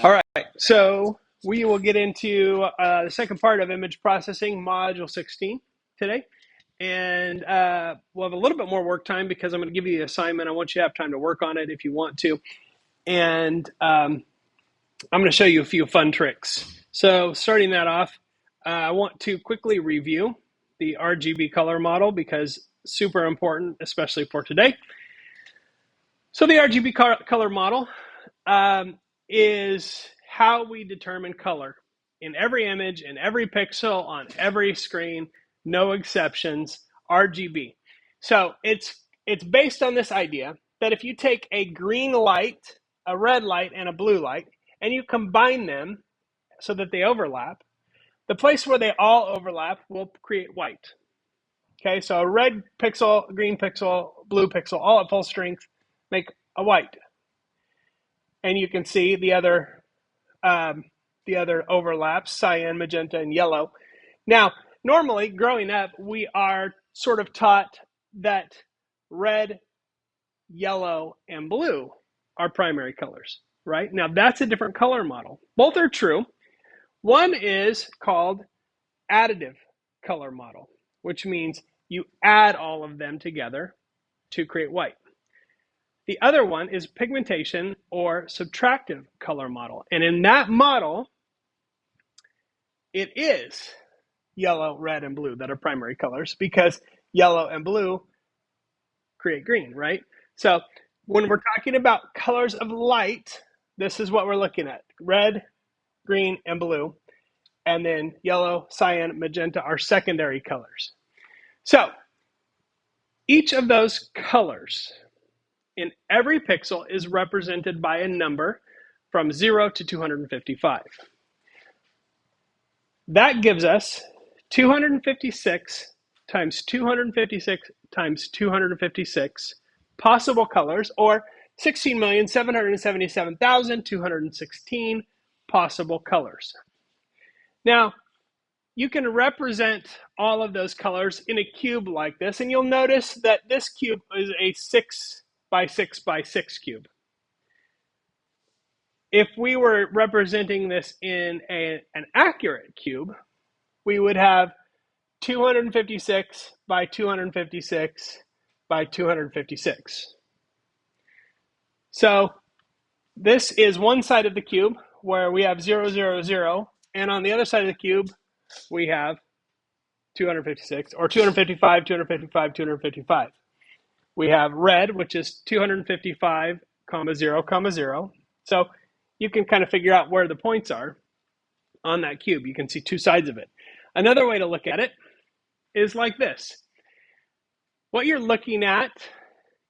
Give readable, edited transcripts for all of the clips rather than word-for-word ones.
All right, so we will get into the second part of image processing, module 16 today. And we'll have a little bit more work time because I'm going to give you the assignment. I want you to have time to work on it if you want to. And I'm going to show you a few fun tricks. So starting that off, I want to quickly review the RGB color model because super important, especially for today. So the RGB color model is how we determine color in every image, in every pixel, on every screen, no exceptions, RGB. So it's based on this idea that if you take a green light, a red light, and a blue light, and you combine them so that they overlap, the place where they all overlap will create white. Okay, so a red pixel, green pixel, blue pixel, all at full strength, make a white. And you can see the other overlaps, cyan, magenta, and yellow. Now, normally, growing up, we are sort of taught that red, yellow, and blue are primary colors, right? Now, that's a different color model. Both are true. One is called additive color model, which means you add all of them together to create white. The other one is pigmentation or subtractive color model. And in that model, it is yellow, red, and blue that are primary colors because yellow and blue create green, right? So when we're talking about colors of light, this is what we're looking at. Red, green, and blue. And then yellow, cyan, magenta are secondary colors. So each of those colors in every pixel is represented by a number from 0 to 255. That gives us 256 times 256 times 256 possible colors, or 16,777,216 possible colors. Now, you can represent all of those colors in a cube like this, and you'll notice that this cube is a 6 by 6 by 6 cube. If we were representing this in an accurate cube, we would have 256 by 256 by 256. So this is one side of the cube where we have 0, 0, 0, and on the other side of the cube, we have 256, or 255, 255, 255. We have red, which is 255, 0, 0. So you can kind of figure out where the points are on that cube. You can see two sides of it. Another way to look at it is like this. What you're looking at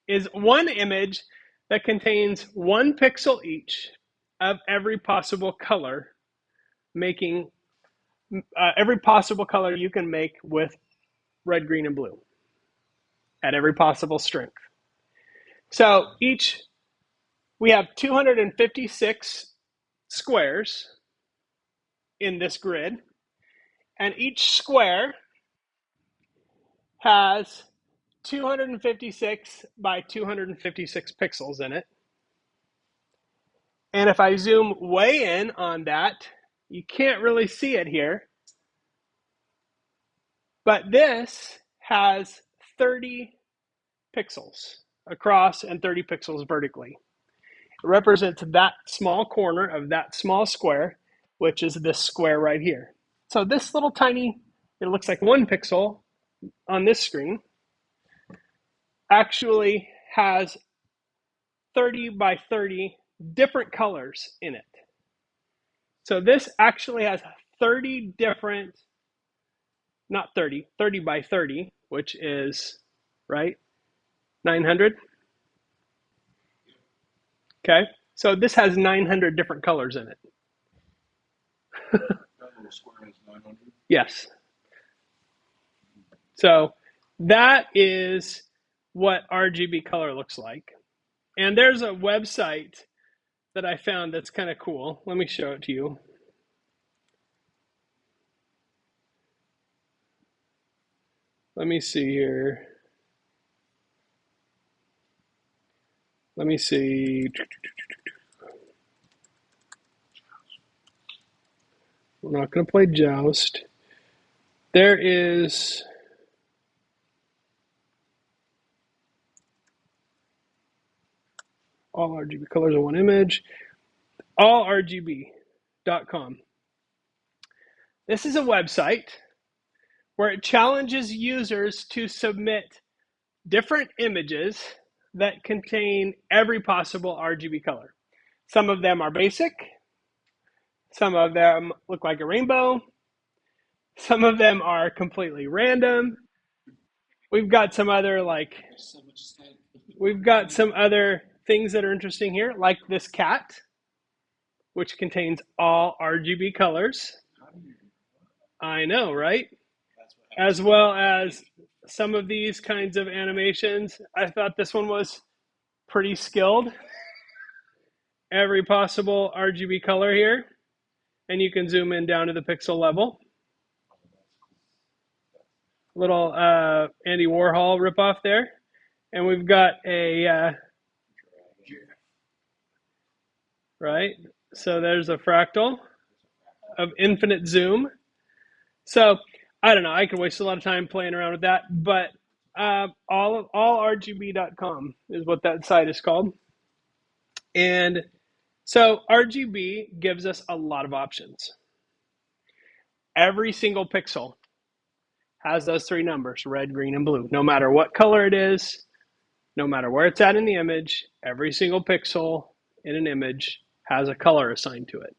is one image that contains one pixel each of every possible color, making every possible color you can make with red, green, and blue at every possible strength. So we have 256 squares in this grid, and each square has 256 by 256 pixels in it. And if I zoom way in on that, you can't really see it here, but this has 30 pixels across and 30 pixels vertically. It represents that small corner of that small square, which is this square right here. So this little tiny, it looks like 1 pixel on this screen, actually has 30 by 30 different colors in it. So this actually has 30 different, not 30, 30 by 30, which is, right, 900. Okay, so this has 900 different colors in it. That little square has 900. Yes. So that is what RGB color looks like. And there's a website that I found that's kind of cool. Let me show it to you. Let me see here. Let me see. We're not going to play Joust. There is all RGB colors in one image. allrgb.com. This is a website where it challenges users to submit different images that contain every possible RGB color. Some of them are basic. Some of them look like a rainbow. Some of them are completely random. We've got some other we've got some other things that are interesting here, like this cat, which contains all RGB colors. I know, right? As well as some of these kinds of animations. I thought this one was pretty skilled. Every possible RGB color here, and you can zoom in down to the pixel level. Little Andy Warhol ripoff there. And we've got a, right? So there's a fractal of infinite zoom. So I don't know. I could waste a lot of time playing around with that, but allrgb.com is what that site is called. And so RGB gives us a lot of options. Every single pixel has those three numbers, red, green, and blue. No matter what color it is, no matter where it's at in the image, every single pixel in an image has a color assigned to it.